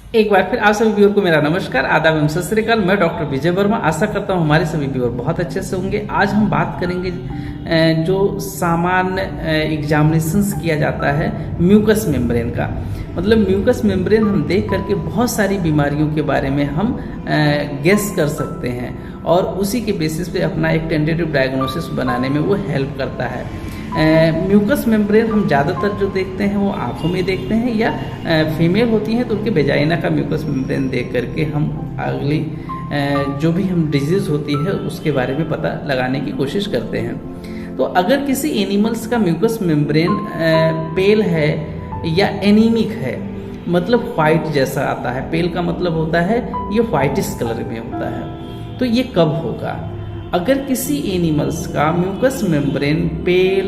एक बार फिर आप सभी व्यूअर को मेरा नमस्कार, आदाब एवं सत श्री अकाल। मैं डॉक्टर विजय वर्मा आशा करता हूँ हमारे सभी व्यूअर बहुत अच्छे से होंगे। आज हम बात करेंगे जो सामान्य एग्जामिनेशंस किया जाता है म्यूकस मेम्ब्रेन का। मतलब म्यूकस मेम्ब्रेन हम देख करके बहुत सारी बीमारियों के बारे में हम गेस कर सकते हैं और उसी के बेसिस पे अपना एक टेंटेटिव डायग्नोसिस बनाने में वो हेल्प करता है। म्यूकस मेम्ब्रेन हम ज़्यादातर जो देखते हैं वो आँखों में देखते हैं, या फीमेल होती हैं तो उनके वेजाइना का म्यूकस मेम्ब्रेन देख करके हम अगली जो भी हम डिजीज़ होती है उसके बारे में पता लगाने की कोशिश करते हैं। तो अगर किसी एनिमल्स का म्यूकस मेम्ब्रेन पेल है या एनीमिक है, मतलब वाइट जैसा आता है, पेल का मतलब होता है ये वाइटिश कलर में होता है, तो ये कब होगा? अगर किसी एनिमल्स का म्यूकस मेम्ब्रेन पेल,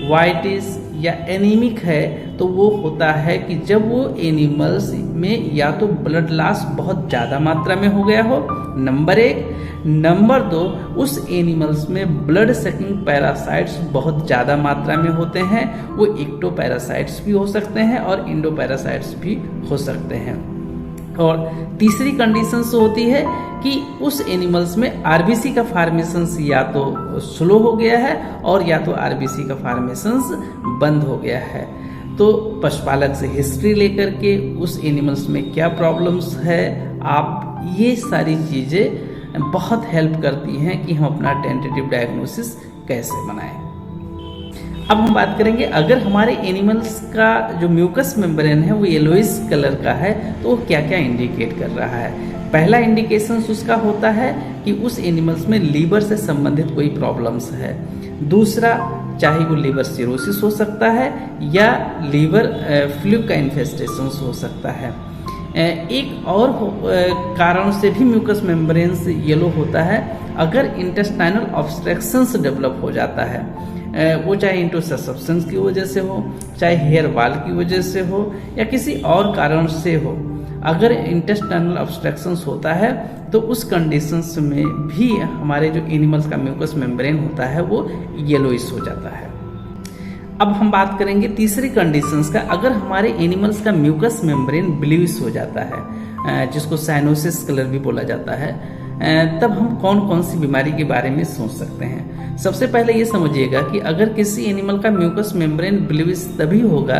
वाइटिश या एनीमिक है तो वो होता है कि जब वो एनिमल्स में या तो ब्लड लॉस बहुत ज़्यादा मात्रा में हो गया हो, नंबर 1। नंबर 2, उस एनिमल्स में ब्लड सकिंग पैरासाइट्स बहुत ज़्यादा मात्रा में होते हैं। वो एक्टो पैरासाइट्स भी हो सकते हैं और इंडो पैरासाइट्स भी हो सकते हैं। और तीसरी कंडीशन होती है कि उस एनिमल्स में आरबीसी का फॉर्मेशन या तो स्लो हो गया है और या तो आरबीसी का फॉर्मेशन बंद हो गया है। तो पशुपालक से हिस्ट्री लेकर के उस एनिमल्स में क्या प्रॉब्लम्स है, आप ये सारी चीज़ें बहुत हेल्प करती हैं कि हम अपना टेंटेटिव डायग्नोसिस कैसे बनाएं। अब हम बात करेंगे, अगर हमारे एनिमल्स का जो म्यूकस मेम्ब्रेन है वो येलोइश कलर का है तो वो क्या क्या इंडिकेट कर रहा है। पहला इंडिकेशन उसका होता है कि उस एनिमल्स में लीवर से संबंधित कोई प्रॉब्लम्स है। दूसरा, चाहे वो लीवर सिरोसिस हो सकता है या लीवर फ्लूक का इन्फेस्टेशन हो सकता है। एक और कारण से भी म्यूकस मेम्ब्रेन येलो होता है, अगर इंटेस्टाइनल ऑब्स्ट्रक्शंस डेवलप हो जाता है, वो चाहे इंटरसेप्शन की वजह से हो, चाहे हेयर वॉल की वजह से हो या किसी और कारण से हो। अगर इंटेस्टाइनल ऑब्स्ट्रक्शंस होता है तो उस कंडीशंस में भी हमारे जो एनिमल्स का म्यूकस मेम्ब्रेन होता है वो येलोइश हो जाता है। अब हम बात करेंगे तीसरी कंडीशंस का, अगर हमारे एनिमल्स का म्यूकस मेम्ब्रेन ब्लूइश हो जाता है, जिसको साइनोसिस कलर भी बोला जाता है, तब हम कौन कौन सी बीमारी के बारे में सोच सकते हैं। सबसे पहले ये समझिएगा कि अगर किसी एनिमल का म्यूकस मेम्ब्रेन ब्लूइश तभी होगा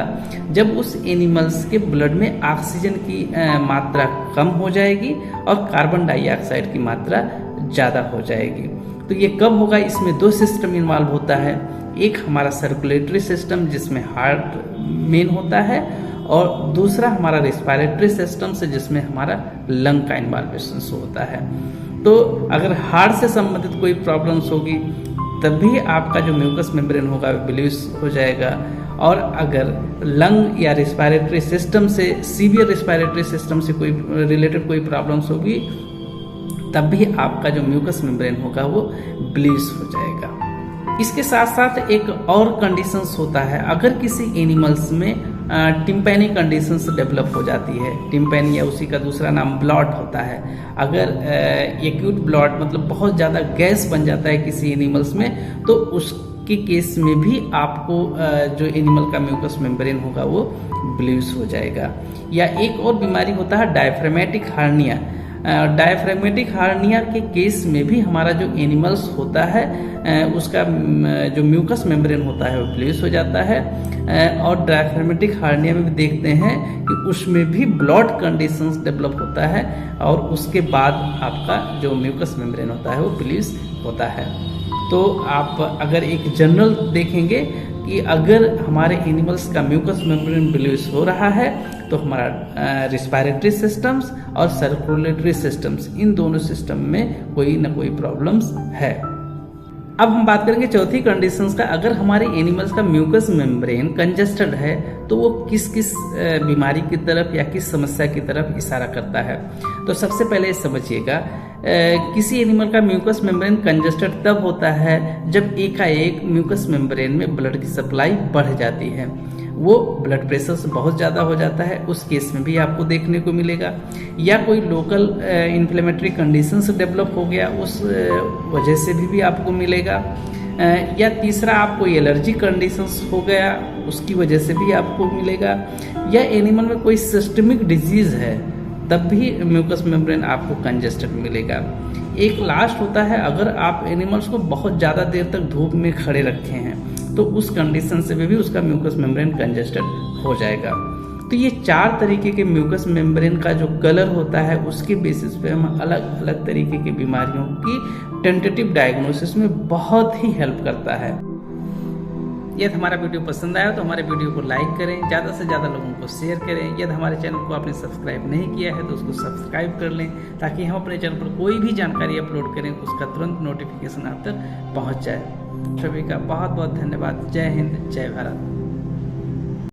जब उस एनिमल्स के ब्लड में ऑक्सीजन की मात्रा कम हो जाएगी और कार्बन डाइऑक्साइड की मात्रा ज़्यादा हो जाएगी। तो ये कब होगा? इसमें 2 सिस्टम इन्वॉल्व होता है। एक हमारा सर्कुलेटरी सिस्टम जिसमें हार्ट मेन होता है, और दूसरा हमारा रेस्पिरेटरी सिस्टम से जिसमें हमारा लंग का इन्वॉल्वेशन होता है। तो अगर हार्ट से संबंधित कोई प्रॉब्लम्स होगी तब भी आपका जो म्यूकस मेम्ब्रेन होगा वो ब्लूइश हो जाएगा, और अगर लंग या रेस्पिरेटरी सिस्टम से, सीवियर रेस्पिरेटरी सिस्टम से कोई रिलेटेड कोई प्रॉब्लम्स होगी तब भी आपका जो म्यूकस मेम्ब्रेन होगा वो ब्लूइश हो जाएगा। इसके साथ साथ एक और कंडीशंस होता है, अगर किसी एनिमल्स में टिम्पैनी कंडीशंस डेवलप हो जाती है। टिम्पैनी या उसी का दूसरा नाम ब्लॉट होता है। अगर एक्यूट ब्लॉट मतलब बहुत ज़्यादा गैस बन जाता है किसी एनिमल्स में, तो उसके केस में भी आपको जो एनिमल का म्यूकस मेम्ब्रेन होगा वो ब्लूइश हो जाएगा। या एक और बीमारी होता है डायफ्रामेटिक हार्निया। डायफ्रामेटिक हार्निया के केस में भी हमारा जो एनिमल्स होता है उसका जो म्यूकस मेम्ब्रेन होता है वो ब्लूइश हो जाता है। और डायफ्रामेटिक हार्निया में भी देखते हैं कि उसमें भी ब्लॉट कंडीशंस डेवलप होता है और उसके बाद आपका जो म्यूकस मेम्ब्रेन होता है वो ब्लूइश होता है। तो आप अगर एक जनरल देखेंगे कि अगर हमारे एनिमल्स का म्यूकस मेम्ब्रेन ब्लूइश हो रहा है तो हमारा रिस्पिरेटरी सिस्टम्स और सर्कुलेटरी सिस्टम्स, इन दोनों सिस्टम में कोई ना कोई प्रॉब्लम्स है। अब हम बात करेंगे चौथी कंडीशंस का, अगर हमारे एनिमल्स का म्यूकस मेम्ब्रेन कंजेस्टेड है तो वो किस किस बीमारी की तरफ या किस समस्या की तरफ इशारा करता है। तो सबसे पहले समझिएगा, किसी एनिमल का म्यूकस मेम्ब्रेन कंजेस्टेड तब होता है जब एकाएक म्यूकस मेम्ब्रेन में ब्लड की सप्लाई बढ़ जाती है, वो ब्लड प्रेशर से बहुत ज़्यादा हो जाता है, उस केस में भी आपको देखने को मिलेगा। या कोई लोकल इन्फ्लेमेटरी कंडीशंस डेवलप हो गया, उस वजह से भी आपको मिलेगा। या तीसरा, आपको एलर्जी कंडीशंस हो गया, उसकी वजह से भी आपको मिलेगा। या एनिमल में कोई सिस्टमिक डिजीज़ है, तब भी म्यूकस मेम्ब्रेन आपको कंजेस्टेड मिलेगा। एक लास्ट होता है, अगर आप एनिमल्स को बहुत ज़्यादा देर तक धूप में खड़े रखे हैं तो उस कंडीशन से भी उसका म्यूकस मेम्ब्रेन कंजेस्टेड हो जाएगा। तो ये 4 तरीके के म्यूकस मेम्ब्रेन का जो कलर होता है उसके बेसिस पे हम अलग अलग तरीके की बीमारियों की टेंटेटिव डायग्नोसिस में बहुत ही हेल्प करता है। यदि हमारा वीडियो पसंद आया तो हमारे वीडियो को लाइक करें, ज़्यादा से ज़्यादा लोगों को शेयर करें। यदि हमारे चैनल को आपने सब्सक्राइब नहीं किया है तो उसको सब्सक्राइब कर लें, ताकि हम अपने चैनल पर कोई भी जानकारी अपलोड करें उसका तुरंत नोटिफिकेशन आप तक पहुँच जाए। सभी का बहुत बहुत धन्यवाद। जय हिंद, जय भारत।